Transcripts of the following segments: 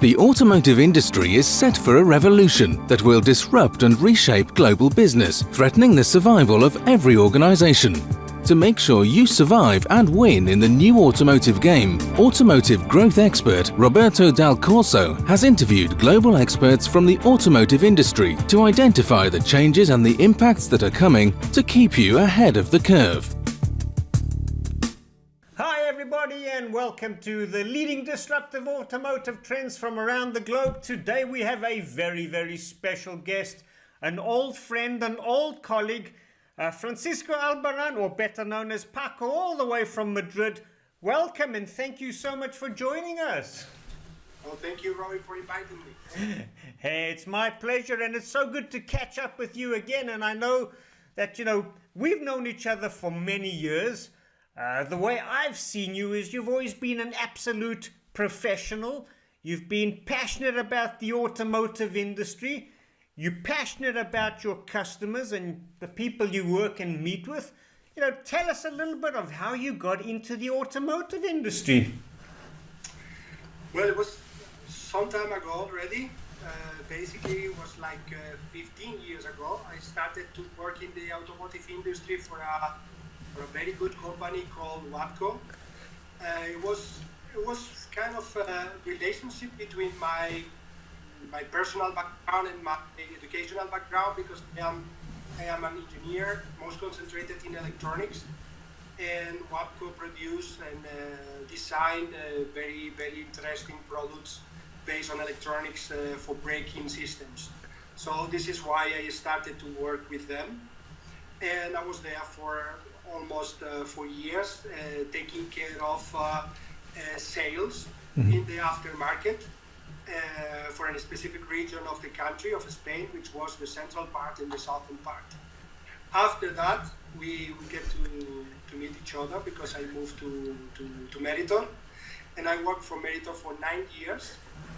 The automotive industry is set for a revolution that will disrupt and reshape global business, threatening the survival of every organization. To make sure you survive and win in the new automotive game, automotive growth expert Roberto Dal Corso has interviewed global experts from the automotive industry to identify the changes and the impacts that are coming to keep you ahead of the curve. Hi everybody, and welcome to the leading disruptive automotive trends from around the globe. Today we have a very special guest, an old friend, an old colleague, Francisco Albarran, or better known as Paco, all the way from Madrid. Welcome and thank you so much for joining us. Well, thank you, Roy, for inviting me. Hey, it's my pleasure, and it's so good to catch up with you again. And I know that, we've known each other for many years. The way I've seen you is you've always been an absolute professional. You've been passionate about the automotive industry. You're passionate about your customers and the people you work and meet with. Tell us a little bit of how you got into the automotive industry. Well, it was some time ago already. Basically, it was like 15 years ago. I started to work in the automotive industry for a very good company called Watco. It was kind of a relationship between my personal background and my educational background, because I am an engineer, most concentrated in electronics, and Watco produced and designed very interesting products based on electronics for braking systems. So this is why I started to work with them, and I was there for almost 4 years, taking care of sales in the aftermarket for a specific region of the country of Spain, which was the central part and the southern part. After that, we get to meet each other because I moved to Meritor, and I worked for Meritor for 9 years.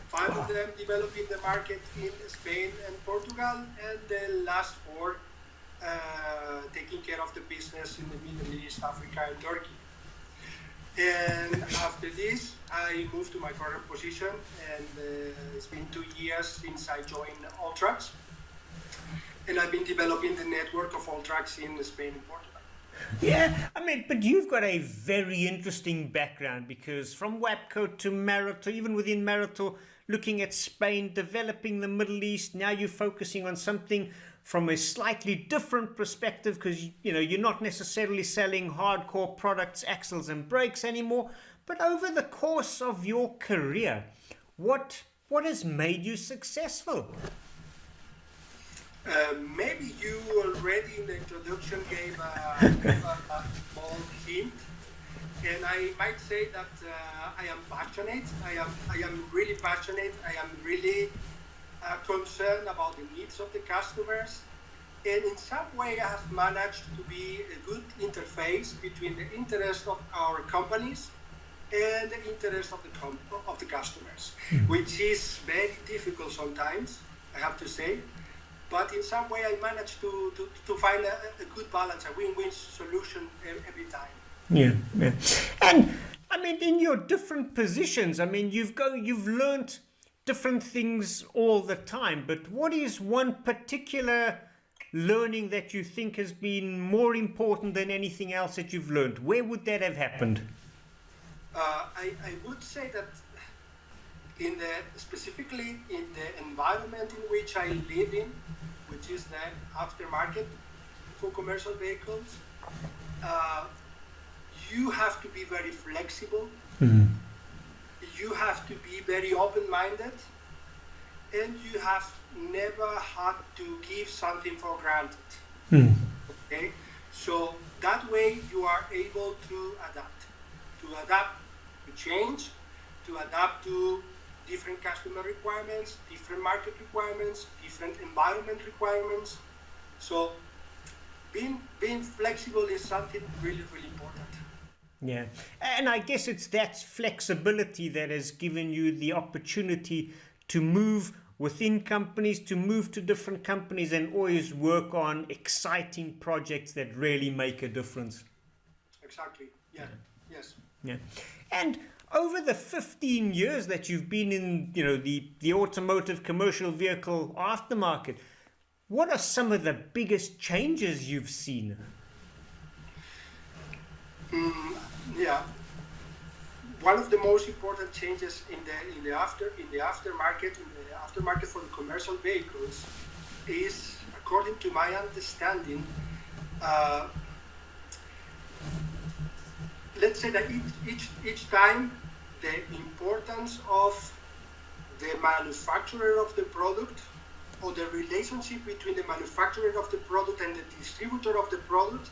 5 of them developing the market in Spain and Portugal, and the last 4 taking care of the business in the Middle East, Africa, and Turkey. And after this, I moved to my current position, and it's been 2 years since I joined Alltracks, and I've been developing the network of Alltracks in Spain and Portugal. Yeah, but you've got a very interesting background, because from Watco to Meritor, even within Meritor, looking at Spain, developing the Middle East, now you're focusing on something from a slightly different perspective, because you're not necessarily selling hardcore products, axles and brakes anymore. But over the course of your career, what has made you successful? Maybe you already in the introduction gave a small hint, and I might say that I am passionate. I am really passionate. I am really concerned about the needs of the customers, and in some way I have managed to be a good interface between the interest of our companies and the interest of the customers, which is very difficult sometimes, I have to say. But in some way I managed to find a good balance, a win-win solution every time. Yeah. And in your different positions, you've learned different things all the time, but what is one particular learning that you think has been more important than anything else that you've learned? Where would that have happened? I would say that specifically in the environment in which I live in, which is the aftermarket for commercial vehicles, you have to be very flexible. You have to be very open-minded, and you have never had to give something for granted. Okay, so that way you are able to adapt to change, to adapt to different customer requirements, different market requirements, different environment requirements. So being flexible is something really important. Yeah, and I guess it's that flexibility that has given you the opportunity to move within companies, to move to different companies, and always work on exciting projects that really make a difference. Exactly. Yeah. Yes. Yeah. And over the 15 years that you've been in, the automotive commercial vehicle aftermarket, what are some of the biggest changes you've seen? Yeah, one of the most important changes in the aftermarket for the commercial vehicles is, according to my understanding, let's say that each time the importance of the manufacturer of the product, or the relationship between the manufacturer of the product and the distributor of the product,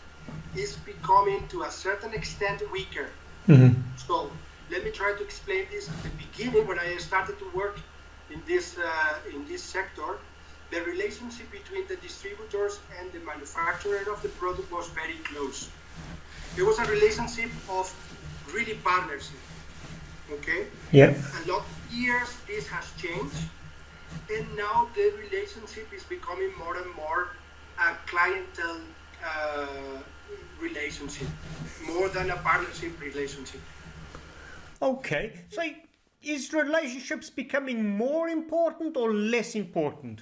is becoming to a certain extent weaker. Mm-hmm. So let me try to explain this. At the beginning, when I started to work in this sector, the relationship between the distributors and the manufacturer of the product was very close. It was a relationship of really partnership. Okay? Yeah. A lot of years this has changed, and now the relationship is becoming more and more a clientele relationship, more than a partnership relationship. Okay, so is relationships becoming more important or less important?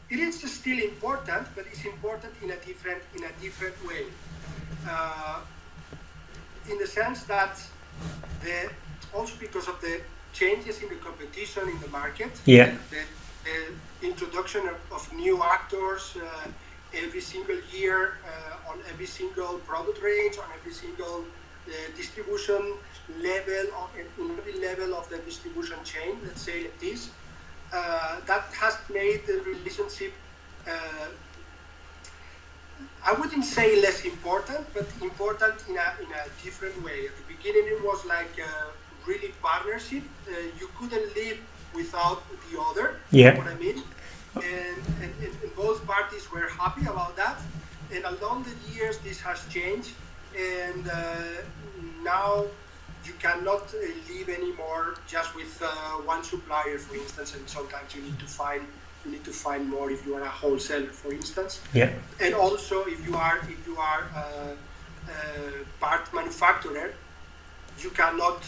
It is still important, but it's important in a different way. In the sense that also because of the changes in the competition in the market, yeah, the introduction of new actors every single year on every single product range, on every single distribution level, in every level of the distribution chain, let's say like this, that has made the relationship, I wouldn't say less important, but important in a different way. At the beginning, it was like really partnership. You couldn't live without the other. Yeah. You know what I mean? And both parties were happy about that. And along the years, this has changed. And now you cannot live anymore just with one supplier, for instance. And sometimes you need to find more if you are a wholesaler, for instance. Yeah. And also if you are a part manufacturer, you cannot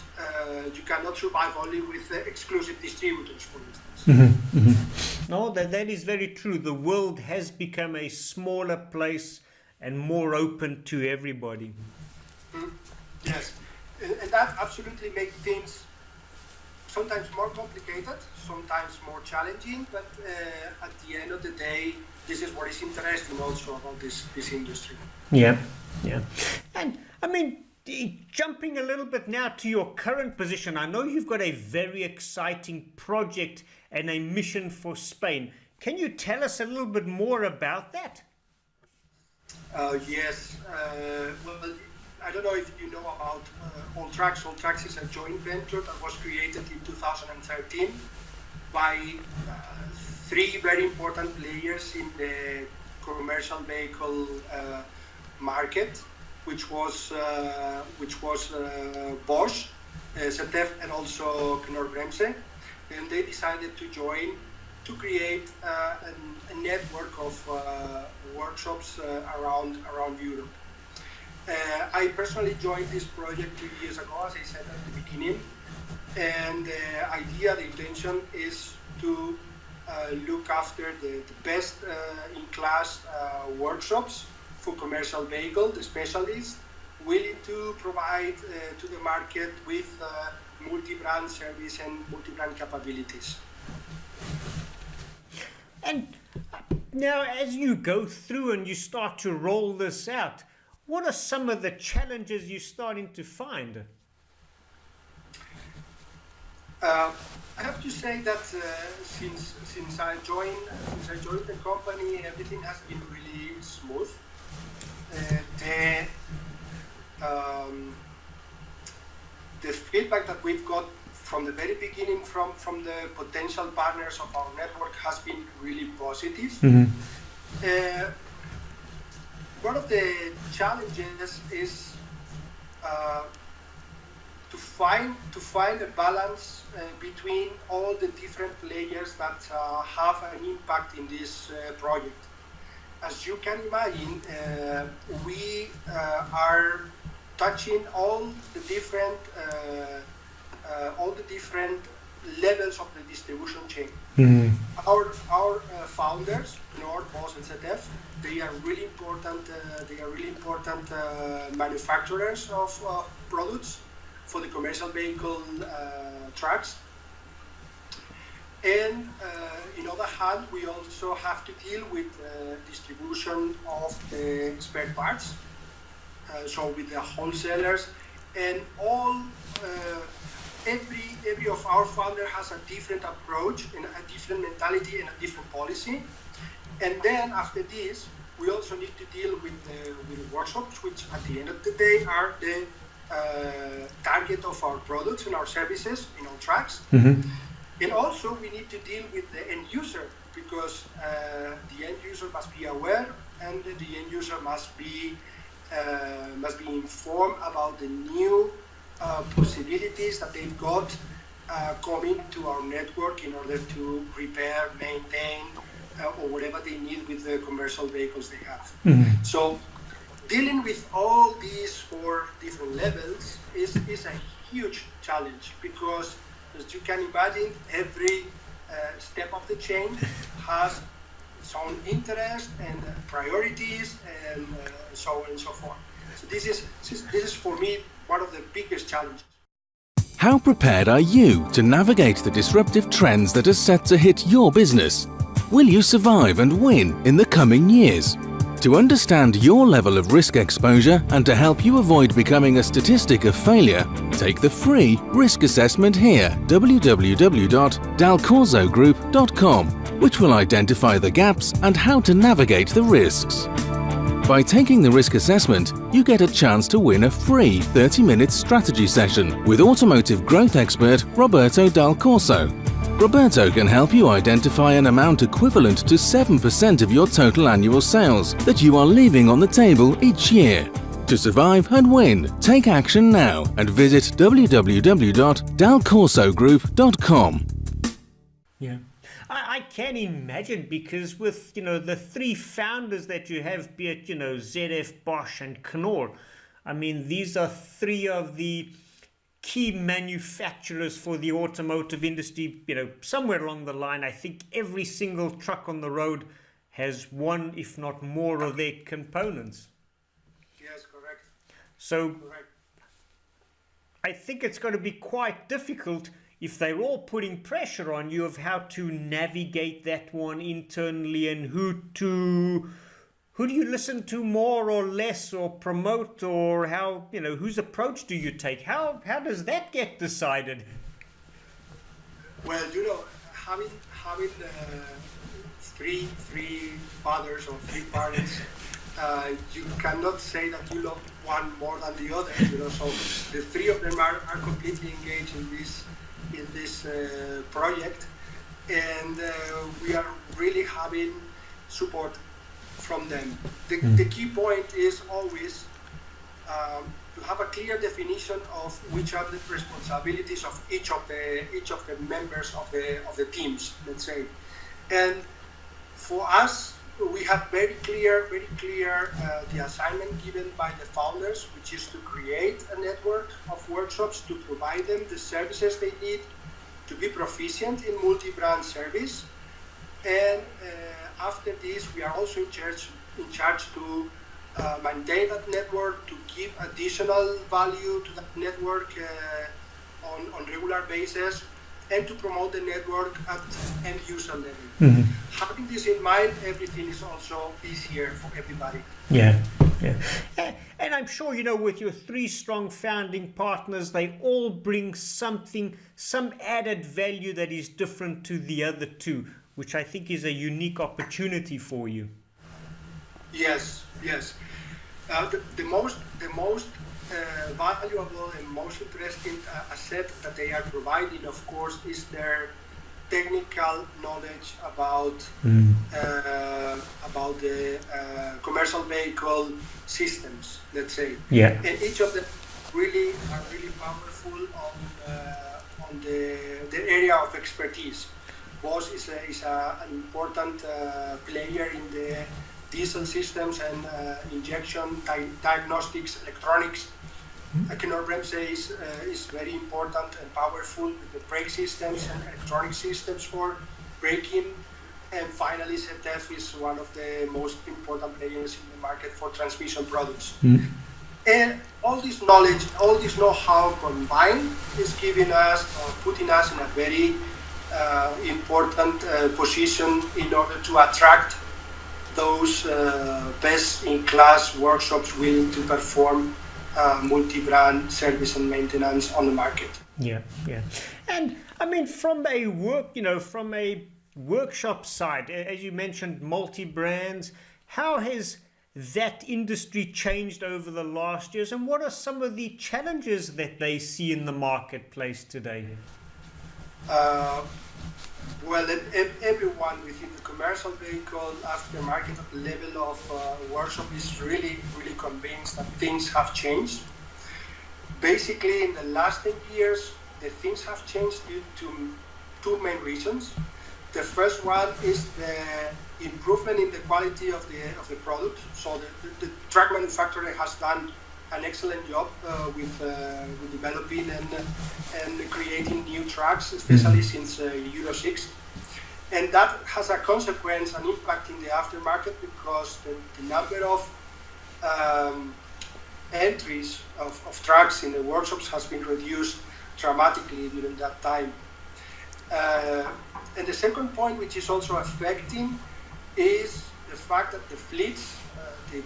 survive only with exclusive distributors, for instance. Mm-hmm. Mm-hmm. No, that is very true. The world has become a smaller place and more open to everybody. Mm-hmm. Yes, and that absolutely makes things sometimes more complicated, sometimes more challenging, but at the end of the day, this is what is interesting also about this industry. Yeah, yeah. And I mean, jumping a little bit now to your current position, I know you've got a very exciting project and a mission for Spain. Can you tell us a little bit more about that? Yes. Well, I don't know if you know about All Tracks. All Tracks is a joint venture that was created in 2013 by three very important players in the commercial vehicle market, which was Bosch, ZF, and also Knorr-Bremse, and they decided to join to create a network of workshops around Europe. I personally joined this project 2 years ago, as I said at the beginning, and the intention is to look after the best in-class workshops for commercial vehicles, the specialists, willing to provide to the market with multi-brand service and multi-brand capabilities. And now, as you go through and you start to roll this out, what are some of the challenges you're starting to find? I have to say that since I joined the company, everything has been really smooth. The feedback that we've got from the very beginning from the potential partners of our network has been really positive. Mm-hmm. One of the challenges is to find a balance between all the different players that have an impact in this project. As you can imagine, we are touching all the different all the different levels of the distribution chain. Our founders, Nord, Boss, and ZF, they are really important. Manufacturers of products for the commercial vehicle trucks. And in other hand, we also have to deal with distribution of the spare parts. So with the wholesalers and all. Every of our founder has a different approach and a different mentality and a different policy. And then after this, we also need to deal with the workshops, which at the end of the day are the target of our products and our services in our trucks. And also we need to deal with the end user, because the end user must be aware and the end user must be informed about the new possibilities that they've got coming to our network in order to repair, maintain, or whatever they need with the commercial vehicles they have. So dealing with all these 4 different levels is a huge challenge, because as you can imagine, every step of the chain has its own interest and priorities and so on and so forth. So this is for me one of the biggest challenges. How prepared are you to navigate the disruptive trends that are set to hit your business? Will you survive and win in the coming years? To understand your level of risk exposure and to help you avoid becoming a statistic of failure, take the free risk assessment here, www.dalcorsogroup.com, which will identify the gaps and how to navigate the risks. By taking the risk assessment, you get a chance to win a free 30-minute strategy session with automotive growth expert Roberto Dal Corso. Roberto can help you identify an amount equivalent to 7% of your total annual sales that you are leaving on the table each year. To survive and win, take action now and visit www.dalcorsogroup.com. Yeah. I can imagine, because with, the 3 founders that you have, be it, ZF, Bosch and Knorr, I mean, these are 3 of the key manufacturers for the automotive industry. Somewhere along the line, I think every single truck on the road has one, if not more, of their components. Yes, correct. So I think it's going to be quite difficult if they're all putting pressure on you of how to navigate that one internally, and who do you listen to more or less, or promote, or how, whose approach do you take? How does that get decided? Well, having 3 fathers or 3 parents, you cannot say that you love one more than the other. So the 3 of them are completely engaged in this project, and we are really having support from them. The key point is always to have a clear definition of which are the responsibilities of each of the members of the teams, let's say. And for us, we have very clear the assignment given by the founders, which is to create a network of workshops to provide them the services they need to be proficient in multi-brand service. And after this, we are also in charge to maintain that network, to give additional value to that network on regular basis, and to promote the network at end user level. Having this in mind, everything is also easier for everybody. Yeah. And I'm sure, with your 3 strong founding partners, they all bring some added value that is different to the other 2, which I think is a unique opportunity for you. Yes. The most valuable and most interesting asset that they are providing, of course, is their technical knowledge about the commercial vehicle systems, let's say. Yeah. And each of them are really powerful on the area of expertise. Bosch is an important player in the diesel systems and injection diagnostics, electronics. Knorr Bremse is very important and powerful with the brake systems and electronic systems for braking. And finally, ZF is one of the most important players in the market for transmission products. And all this knowledge, all this know-how combined is giving us, or putting us in a very important position in order to attract those best-in-class workshops willing to perform multi-brand service and maintenance on the market. Yeah. And I mean, from a workshop side, as you mentioned, multi-brands, how has that industry changed over the last years, and what are some of the challenges that they see in the marketplace today? Well, everyone within the commercial vehicle aftermarket level of workshop is really convinced that things have changed. Basically, in the last 10 years, the things have changed due to two main reasons. The first one is the improvement in the quality of the product. So the truck manufacturer has done an excellent job with developing and creating new trucks, especially since Euro 6. And that has a consequence, an impact in the aftermarket, because the number of entries of trucks in the workshops has been reduced dramatically during that time. And the second point, which is also affecting, is the fact that the fleets,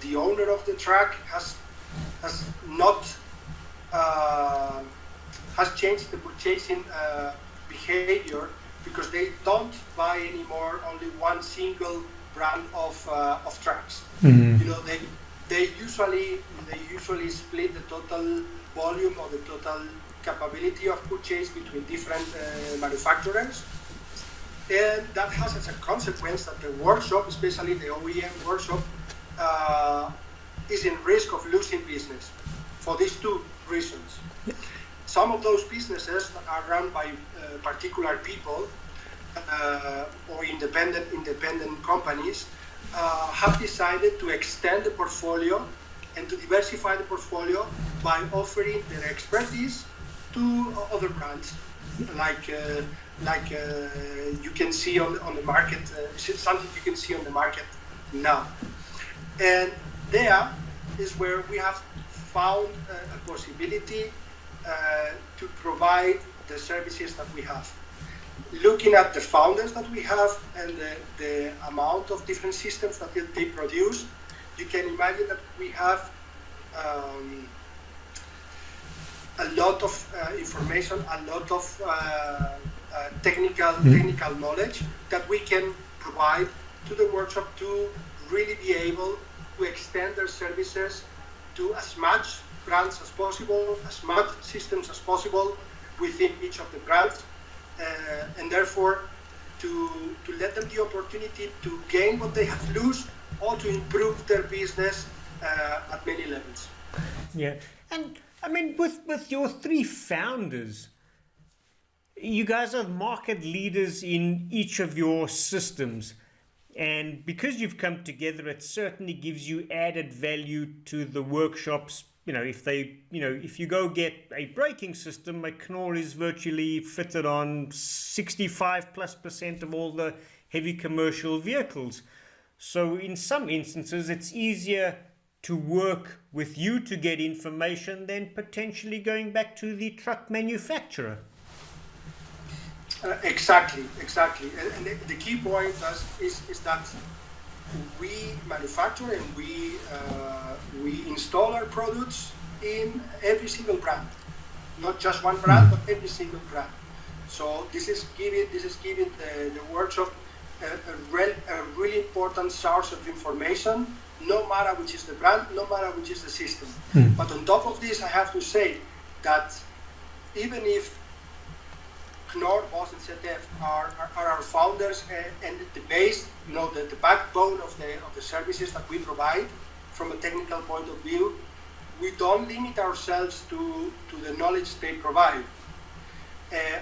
the owner of the truck has changed the purchasing behavior, because they don't buy anymore only one single brand of trucks. You know, they usually split the total volume or the total capability of purchase between different manufacturers. And that has as a consequence that the workshop, especially the OEM workshop, is in risk of losing business for these two reasons. Some of those businesses that are run by particular people or independent companies have decided to extend the portfolio and to diversify the portfolio by offering their expertise to other brands, like you can see on the market, something you can see on the market now. And there is where we have found a possibility to provide the services that we have. Looking at the founders that we have and the amount of different systems that they produce, you can imagine that we have a lot of information, a lot of technical knowledge that we can provide to the workshop to really be able to extend their services to as much brands as possible, as much systems as possible within each of the brands, and therefore to let them the opportunity to gain what they have lost or to improve their business at many levels. Yeah, and I mean, with your three founders, you guys are market leaders in each of your systems. And because you've come together, it certainly gives you added value to the workshops. You know, if you go get a braking system, a Knorr is virtually fitted on 65+% of all the heavy commercial vehicles. So in some instances, it's easier to work with you to get information than potentially going back to the truck manufacturer. Exactly. And the key point is that we manufacture and we install our products in every single brand, not just one brand, but every single brand. So this is giving the workshop a really important source of information, no matter which is the brand, no matter which is the system. But on top of this, I have to say that even if Knorr, Boss, and ZF are our founders and the base, the backbone of the services that we provide from a technical point of view, we don't limit ourselves to the knowledge they provide.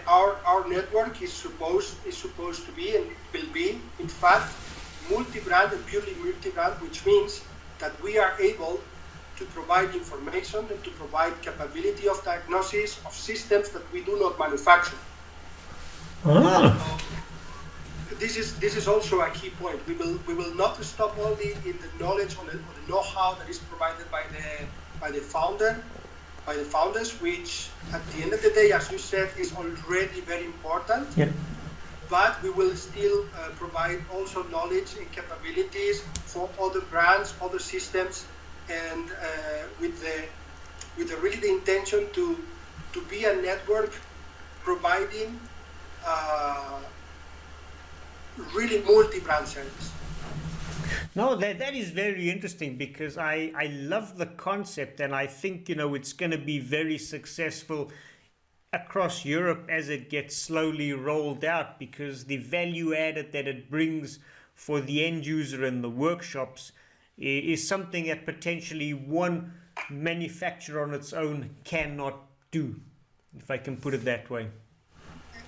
Our network is supposed to be and will be, in fact, multi-brand and purely multi-brand, which means that we are able to provide information and to provide capability of diagnosis of systems that we do not manufacture. This is also a key point. We will not stop only in the knowledge or the know-how that is provided by the founders, which at the end of the day, as you said, is already very important. Yeah. But we will still provide also knowledge and capabilities for other brands, other systems, and with really the intention to be a network providing really multi-brand service. No, that is very interesting, because I love the concept, and I think, it's going to be very successful across Europe as it gets slowly rolled out, because the value added that it brings for the end user in the workshops is something that potentially one manufacturer on its own cannot do, if I can put it that way.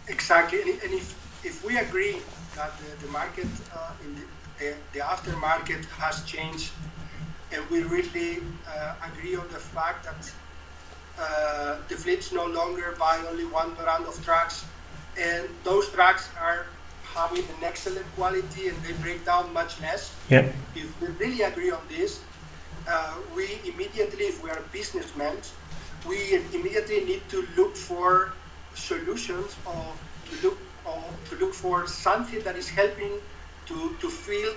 Exactly, and if we agree that the market in the aftermarket has changed, and we really agree on the fact that the fleets no longer buy only one brand of trucks, and those trucks are having an excellent quality and they break down much less. Yep. If we really agree on this, we immediately, if we are businessmen, we immediately need to look for solutions, or to look for something that is helping to fill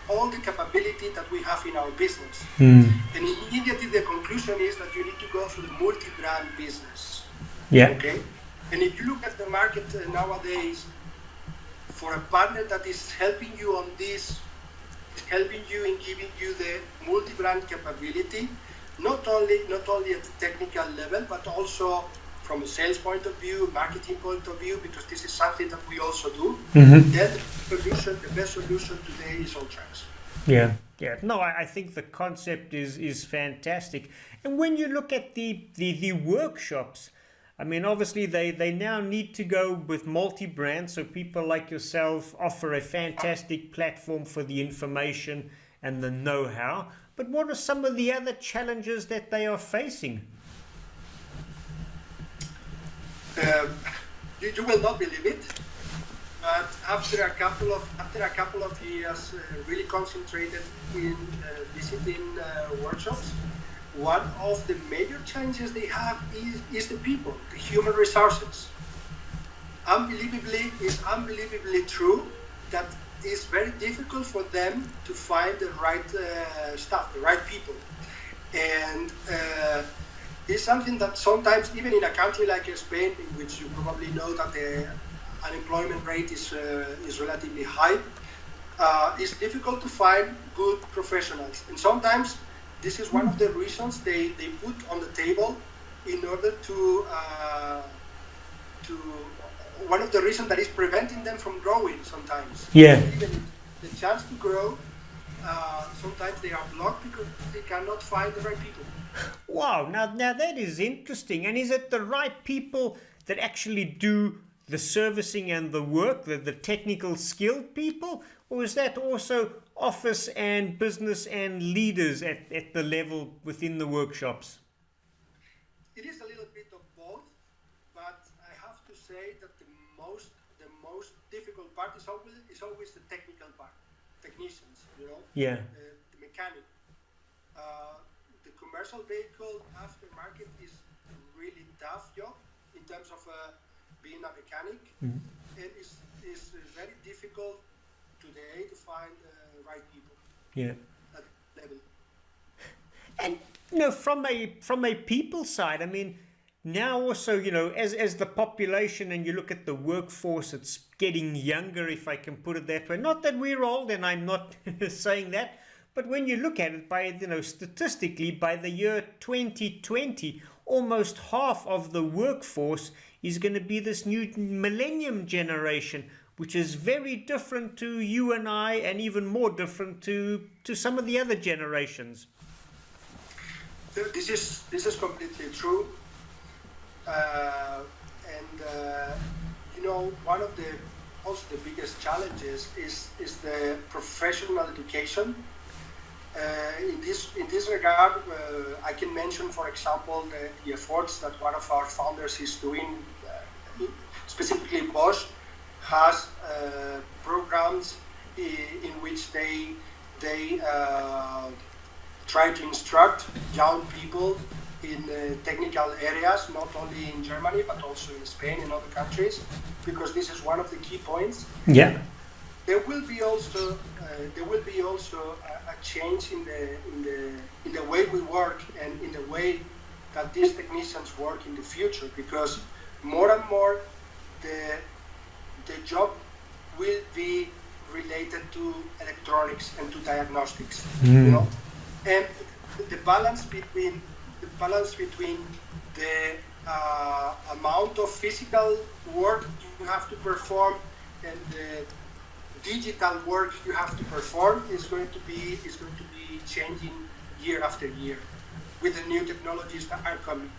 all the capability that we have in our business. And immediately the conclusion is that you need to go for the multi-brand business. Yeah. Okay. And if you look at the market nowadays, for a partner that is helping you on this, helping you in giving you the multi-brand capability, not only at the technical level, but also from a sales point of view, marketing point of view, because this is something that we also do. Then the best solution today is Alltrans. Yeah. No, I think the concept is fantastic. And when you look at the workshops, I mean, obviously they now need to go with multi-brand, so people like yourself offer a fantastic platform for the information and the know-how. But what are some of the other challenges that they are facing? You will not believe it, but after a couple of years really concentrated in visiting workshops, one of the major challenges they have is the people, the human resources. It's unbelievably true that it's very difficult for them to find the right staff, the right people, and it's something that sometimes, even in a country like Spain, in which you probably know that the unemployment rate is relatively high, it's difficult to find good professionals, and sometimes this is one of the reasons they put on the table in order to one of the reasons that is preventing them from growing sometimes. Yeah. Even the chance to grow, sometimes they are blocked because they cannot find the right people. Wow, now that is interesting. And is it the right people that actually do the servicing and the work, the technical skilled people? Or is that also office and business and leaders at the level within the workshops? It is a little bit of both, but I have to say that the most difficult part is always the technical part, technicians, Yeah. The mechanic. The commercial vehicle aftermarket is a really tough job in terms of being a mechanic, and it's very difficult today to find the right people. Yeah. At level. And from a people side, I mean, now also, as the population and you look at the workforce, it's getting younger, if I can put it that way. Not that we're old, and I'm not saying that, but when you look at it by, statistically, by the year 2020, almost half of the workforce is going to be this new millennium generation, which is very different to you and I, and even more different to some of the other generations. This is completely true, one of the biggest challenges is the professional education. In this regard, I can mention, for example, the efforts that one of our founders is doing. Specifically, Bosch has programs in which they try to instruct young people in technical areas, not only in Germany but also in Spain and other countries, because this is one of the key points. Yeah. There will be also a change in the way we work and in the way that these technicians work in the future, because more and more the job will be related to electronics and to diagnostics, you know, and the balance between the amount of physical work you have to perform and the digital work you have to perform is going to be changing year after year with the new technologies that are coming.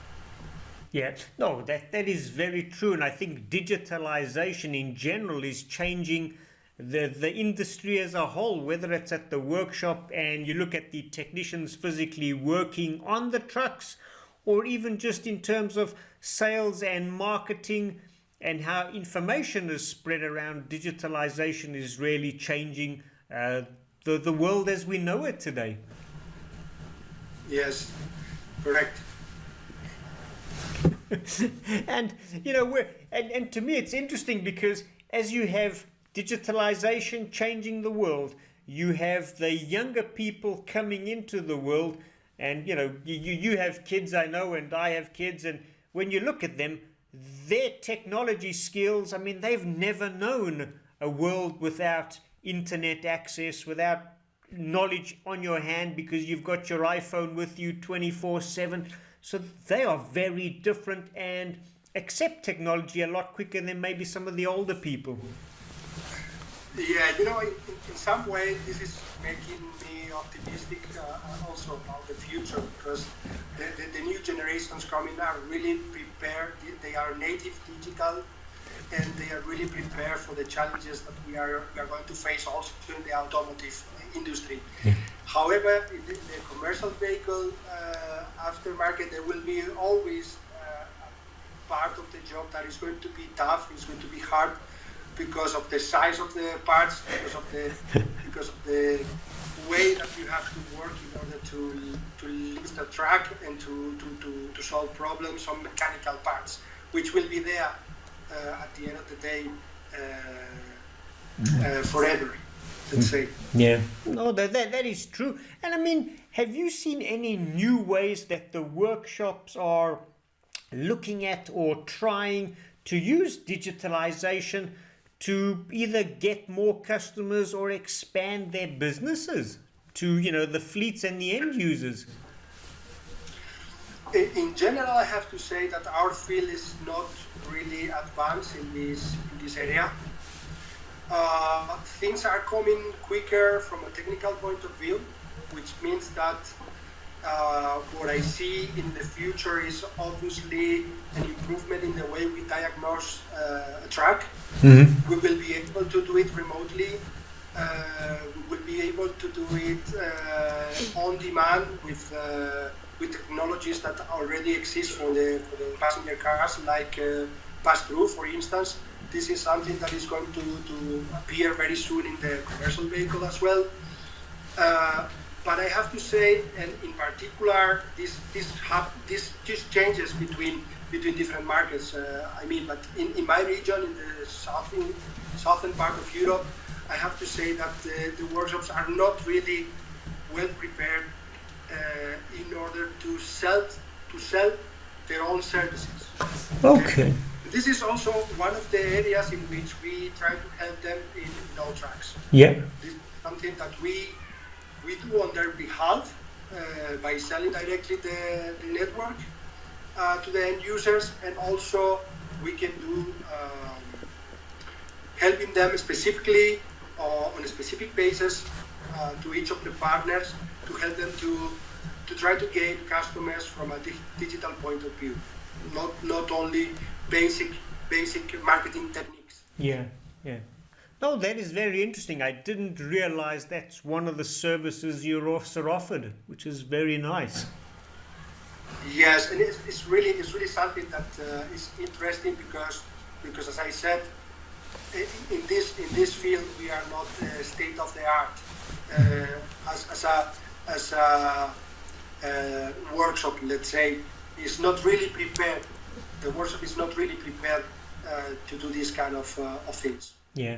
Yeah, no, that is very true, and I think digitalization in general is changing the industry as a whole, whether it's at the workshop and you look at the technicians physically working on the trucks, or even just in terms of sales and marketing and how information is spread around. Digitalization is really changing the world as we know it today. Yes, correct. And you know, and to me it's interesting because as you have digitalization changing the world, you have the younger people coming into the world, and you know, you have kids, I know, and I have kids, and when you look at them, their technology skills, I mean, they've never known a world without internet access, without knowledge on your hand, because you've got your iPhone with you 24/7. So they are very different and accept technology a lot quicker than maybe some of the older people. Yeah, you know, in some way, this is making me optimistic also about the future, because the new generations coming are really prepared. They are native digital, and they are really prepared for the challenges that we are going to face also in the automotive industry. Yeah. However, in the commercial vehicle aftermarket, there will be always part of the job that is going to be tough, it's going to be hard, because of the size of the parts, because of the way that you have to work in order to lift the truck and to solve problems on mechanical parts, which will be there at the end of the day forever, let's say. Yeah, no, that is true. And I mean, have you seen any new ways that the workshops are looking at or trying to use digitalization to either get more customers or expand their businesses to, you know, the fleets and the end users? In general, I have to say that our field is not really advanced in this area. Things are coming quicker from a technical point of view, which means that what I see in the future is obviously an improvement in the way we diagnose a truck. Mm-hmm. We will be able to do it remotely. We will be able to do it on demand with technologies that already exist for the passenger cars, like pass-through, for instance. This is something that is going to appear very soon in the commercial vehicle as well. But I have to say, and in particular, this changes between different markets. But in my region, in the southern part of Europe, I have to say that the workshops are not really well prepared in order to sell their own services. Okay. This is also one of the areas in which we try to help them in no trucks. Yeah. This is something that we do on their behalf by selling directly the network to the end users, and also we can do helping them specifically on a specific basis to each of the partners to help them to try to gain customers from a digital point of view, not only basic marketing techniques. Yeah. Oh, that is very interesting. I didn't realize that's one of the services you're also offered, which is very nice. Yes, and it's really something that is interesting because as I said, in this field we are not state of the art as a workshop. Let's say is not really prepared. The workshop is not really prepared to do this kind of things. Yeah.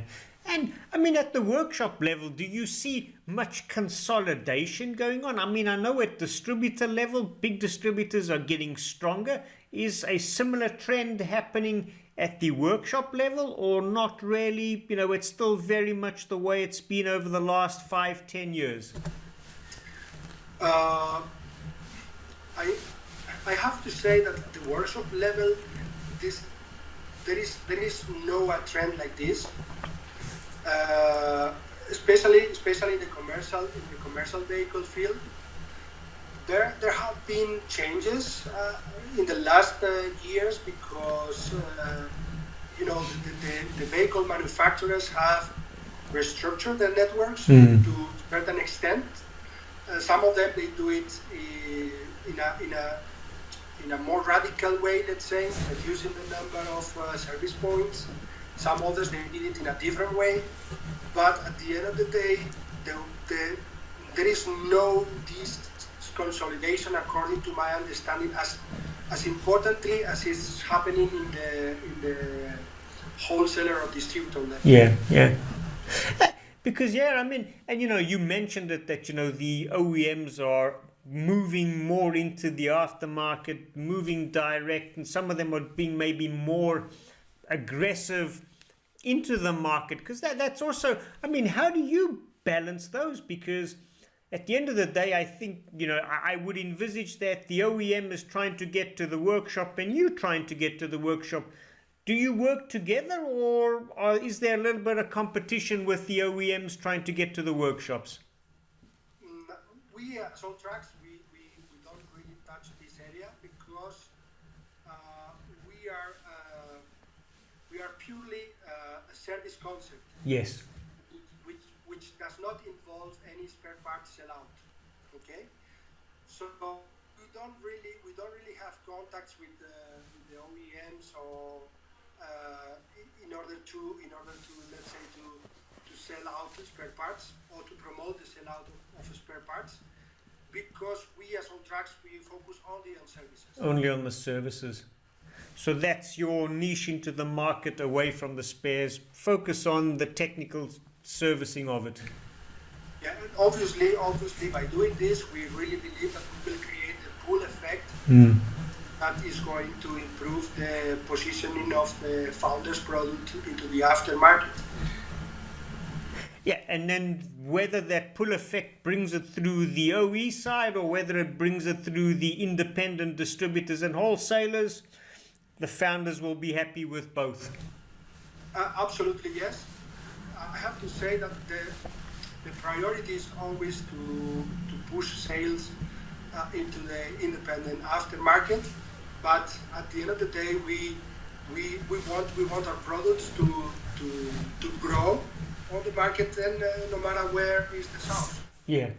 And I mean, at the workshop level, do you see much consolidation going on? I mean, I know at distributor level, big distributors are getting stronger. Is a similar trend happening at the workshop level, or not really? You know, it's still very much the way it's been over the last 5-10 years. I have to say that at the workshop level, there is no trend like this. Especially in the commercial vehicle field, there have been changes in the last years because the vehicle manufacturers have restructured their networks to a certain extent. Some of them they do it in a more radical way, let's say, reducing the number of service points. Some others they did it in a different way, but at the end of the day, there is no this consolidation, according to my understanding, as importantly as is happening in the wholesaler or distributor level. Yeah. Because I mean, and you mentioned it that the OEMs are moving more into the aftermarket, moving direct, and some of them are being maybe more aggressive into the market, because that's also, I mean, how do you balance those? Because at the end of the day, I think I would envisage that the OEM is trying to get to the workshop and you trying to get to the workshop. Do you work together, or is there a little bit of competition with the OEMs trying to get to the workshops? We at Soul Trucks, we don't really touch this area because we are purely a service concept. Yes. Which does not involve any spare parts sellout. Okay. So we don't really have contacts with the OEMs or in order to let's say to sell out spare parts or to promote the sellout of spare parts, because we as Soul Trucks we focus only on services. Only on the services. So that's your niche into the market, away from the spares. Focus on the technical servicing of it. Yeah, and obviously by doing this, we really believe that we will create a pull effect that is going to improve the positioning of the founder's product into the aftermarket. Yeah, and then whether that pull effect brings it through the OE side or whether it brings it through the independent distributors and wholesalers, the founders will be happy with both. Absolutely, yes. I have to say that the priority is always to push sales into the independent aftermarket, but at the end of the day, we want our products to grow on the market, and no matter where is the south. Yeah.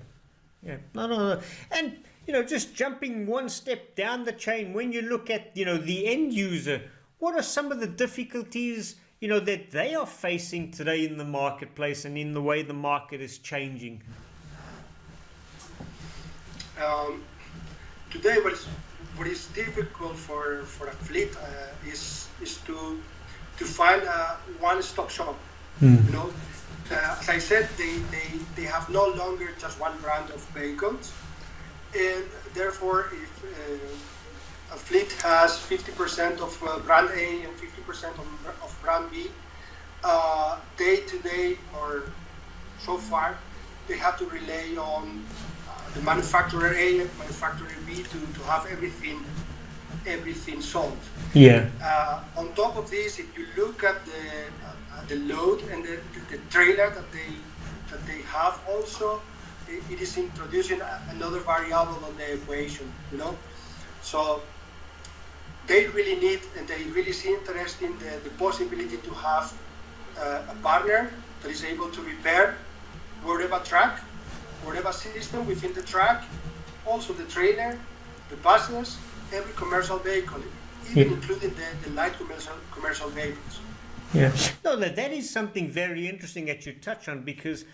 No. And just jumping one step down the chain, when you look at the end user, what are some of the difficulties that they are facing today in the marketplace and in the way the market is changing? Today, what is difficult for a fleet is to find a one-stop shop. As I said, they have no longer just one brand of vehicles, and therefore, if a fleet has 50% of brand A and 50% of brand B, day to day or so far, they have to rely on the manufacturer A and manufacturer B to have everything sold. Yeah. On top of this, if you look at the load and the trailer that they have, also it is introducing another variable on the equation. So they really need and they really see interest in the possibility to have a partner that is able to repair whatever truck, whatever system within the truck, also the trailer, the buses, every commercial vehicle, even including the light commercial vehicles. Yeah. No, that is something very interesting that you touch on, because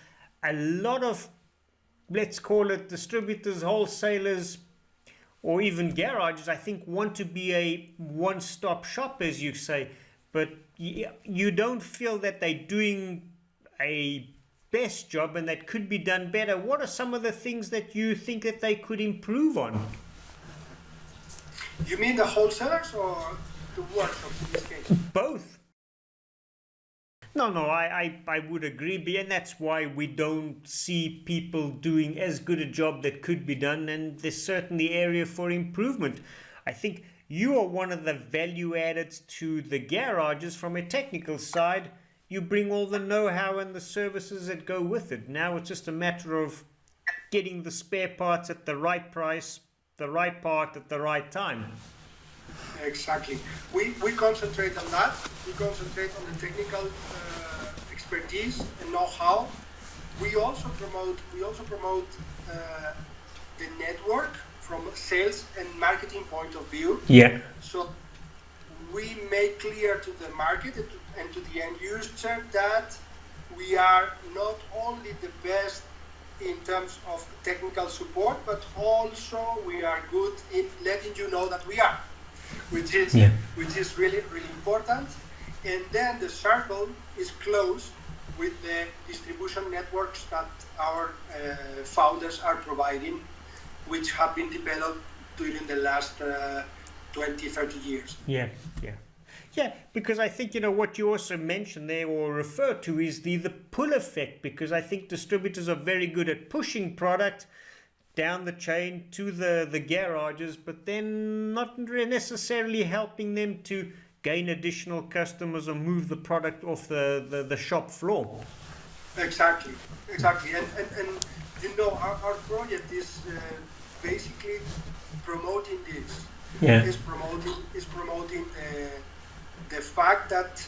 a lot of, let's call it distributors, wholesalers, or even garages, I think, want to be a one-stop shop, as you say, but you don't feel that they're doing a best job and that could be done better. What are some of the things that you think that they could improve on? You mean the wholesalers or the workshops in this case? Both. No, I would agree, and that's why we don't see people doing as good a job that could be done, and there's certainly area for improvement. I think you are one of the value added to the garages from a technical side. You bring all the know-how and the services that go with it. Now it's just a matter of getting the spare parts at the right price, the right part at the right time. Exactly. We concentrate on that. We concentrate on the technical expertise and know-how. We also promote the network from a sales and marketing point of view. Yeah. So we make clear to the market and to the end user that we are not only the best in terms of technical support, but also we are good in letting you know that we are, which is really, really important. And then the circle is closed with the distribution networks that our founders are providing, which have been developed during the last 20, 30 years. Yeah, because I think, what you also mentioned there or refer to is the pull effect, because I think distributors are very good at pushing product down the chain to the garages, but then not necessarily helping them to gain additional customers or move the product off the shop floor. Exactly. And our project is basically promoting this. Is promoting the fact that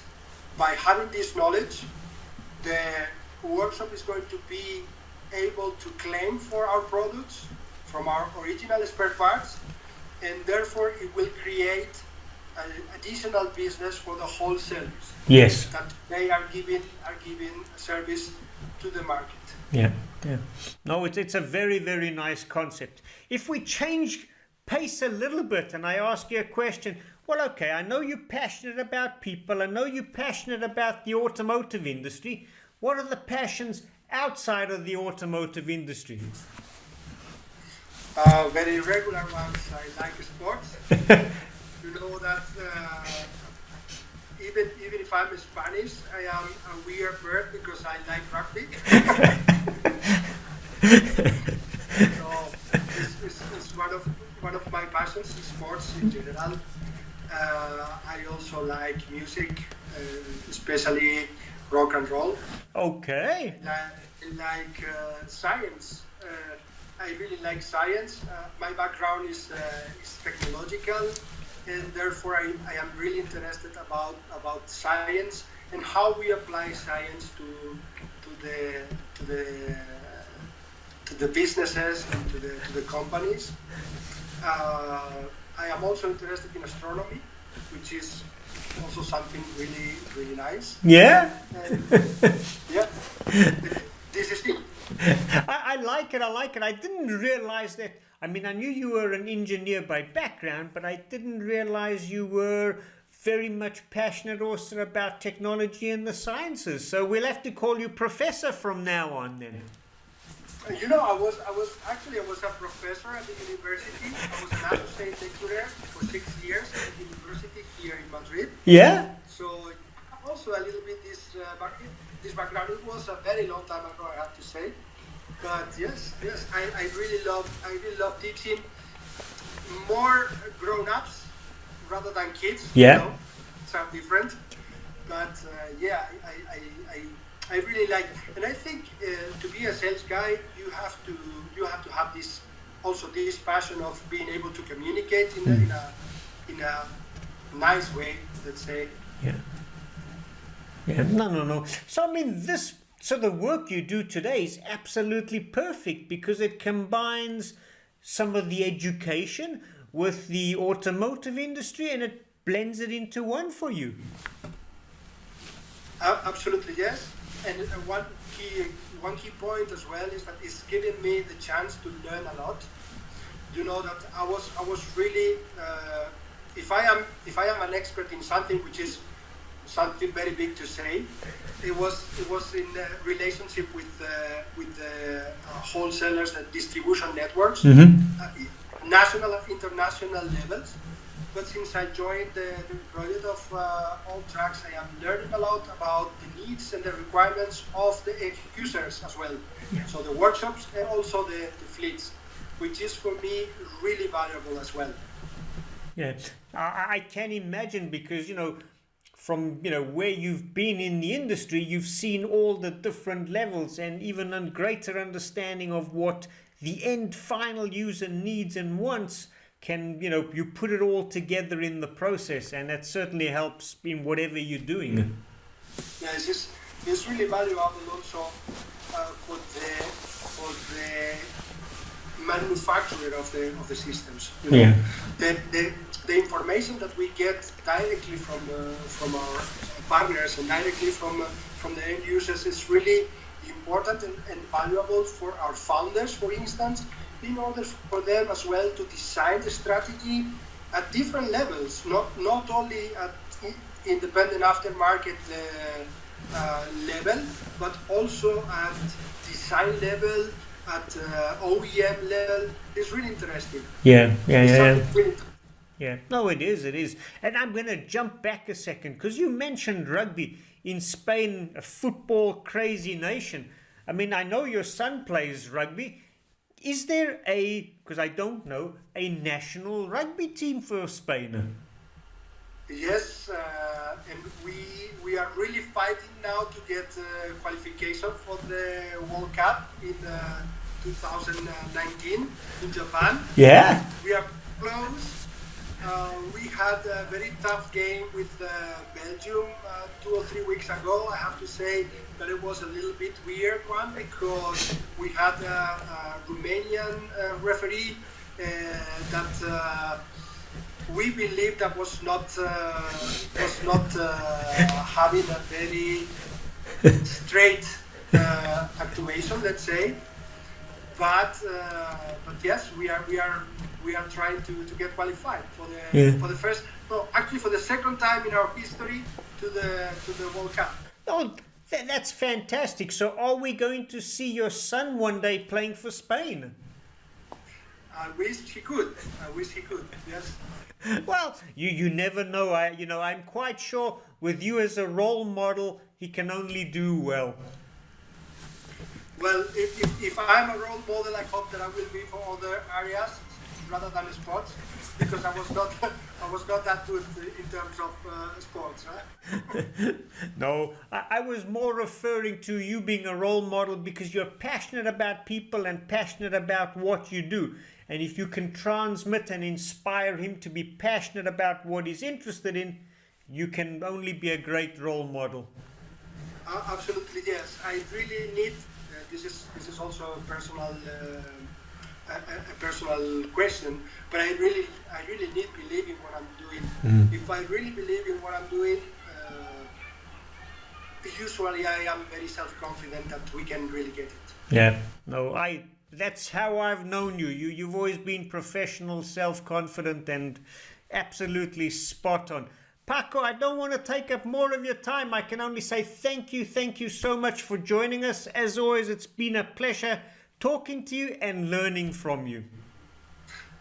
by having this knowledge, the workshop is going to be able to claim for our products from our original spare parts, and therefore it will create an additional business for the wholesalers. Yes. That they are giving service to the market. Yeah. No, it's a very, very nice concept. If we change pace a little bit and I ask you a question, well, okay, I know you're passionate about people. I know you're passionate about the automotive industry. What are the passions outside of the automotive industry? Very regular ones. I like sports. You know that even if I'm Spanish, I am a weird bird because I like rugby. So it's one of my passions, sports in general. I also like music, especially rock and roll. Okay. Like science. I really like science. My background is technological, and therefore I am really interested about science and how we apply science to the businesses and to the companies. I am also interested in astronomy, which is also something really, really nice. Yeah? Yeah. This is it. I like it. I didn't realize that. I mean, I knew you were an engineer by background, but I didn't realize you were very much passionate also about technology and the sciences. So we'll have to call you Professor from now on then. You know, I was a professor at the university. I was an associate lecturer for 6 years at the university here in Madrid. Yeah. So also a little bit this background. It was a very long time ago, I have to say. But yes, I really love teaching more grown-ups rather than kids. Yeah. You know, some different. But I really like, and I think to be a sales guy, you have to have this passion of being able to communicate in a nice way, let's say. Yeah. No. So I mean, this So the work you do today is absolutely perfect because it combines some of the education with the automotive industry and it blends it into one for you. Absolutely, yes. And one key point as well is that it's giving me the chance to learn a lot. You know that I was really if I am an expert in something, which is something very big to say, it was in relationship with wholesalers and distribution networks, national and international levels. But since I joined the project of All Tracks, I am learning a lot about the needs and the requirements of the end users as well. So the workshops and also the fleets, which is for me really valuable as well. Yeah, I can imagine because, from where you've been in the industry, you've seen all the different levels and even a greater understanding of what the end final user needs and wants. Can you put it all together in the process, and that certainly helps in whatever you're doing. Yeah, it's really valuable also for the manufacturer of the systems. The information that we get directly from our partners and directly from the end users is really important and valuable for our founders, for instance, in order for them as well to design the strategy at different levels, not only at independent aftermarket level, but also at design level, at OEM level. It's really interesting. Yeah. No, it is. And I'm going to jump back a second because you mentioned rugby. In Spain, a football crazy nation. I mean, I know your son plays rugby. Is there because I don't know, a national rugby team for Spain? Yes, and we are really fighting now to get qualification for the World Cup in 2019 in Japan. Yeah. We are close. We had a very tough game with Belgium 2 or 3 weeks ago. I have to say that it was a little bit weird one because we had a Romanian referee that we believe that was not having a very straight actuation, let's say. But yes, we are trying to get qualified for the second time in our history to the World Cup. Oh, that's fantastic. So are we going to see your son one day playing for Spain? I wish he could. Yes. Well, you never know. I'm quite sure with you as a role model, he can only do well. Well, if I'm a role model, I hope that I will be for other areas rather than sports, because I was not that good in terms of sports, right? No, I was more referring to you being a role model because you're passionate about people and passionate about what you do. And if you can transmit and inspire him to be passionate about what he's interested in, you can only be a great role model. Absolutely, yes. I really need. This is also a personal question, but I really need believe in what I'm doing. If I really believe in what I'm doing, usually I am very self-confident that we can really get it. Yeah. No, that's how I've known you. You've always been professional, self-confident, and absolutely spot on. Paco, I don't want to take up more of your time. I can only say thank you so much for joining us. As always, it's been a pleasure talking to you and learning from you.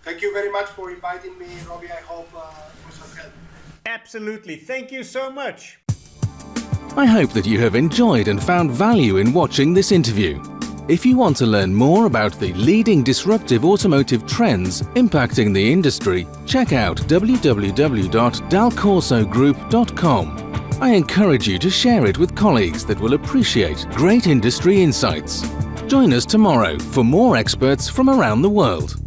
Thank you very much for inviting me, Robbie. I hope it was of help. Absolutely. Thank you so much. I hope that you have enjoyed and found value in watching this interview. If you want to learn more about the leading disruptive automotive trends impacting the industry, check out www.dalcorsogroup.com. I encourage you to share it with colleagues that will appreciate great industry insights. Join us tomorrow for more experts from around the world.